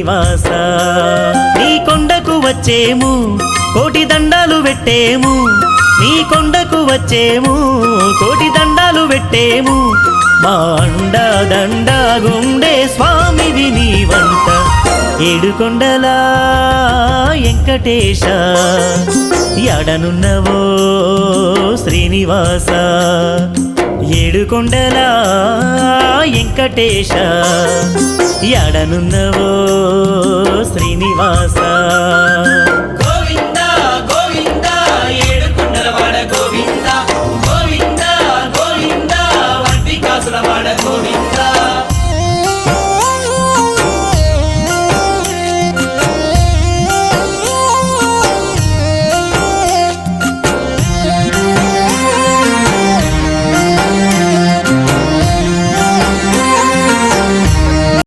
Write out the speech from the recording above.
శ్రీనివాస నీ కొండకు వచ్చేము కోటి దండాలు పెట్టేము నీ కొండకు వచ్చేము కోటి దండాలు పెట్టేము మా అండ దండ గుండే స్వామివి నీ వంట ఏడుకొండలా వెంకటేశ ఎడనున్నవో శ్రీనివాస ఏడుకొండలా వెంకటేశ ఎడనున్నవో శ్రీనివాస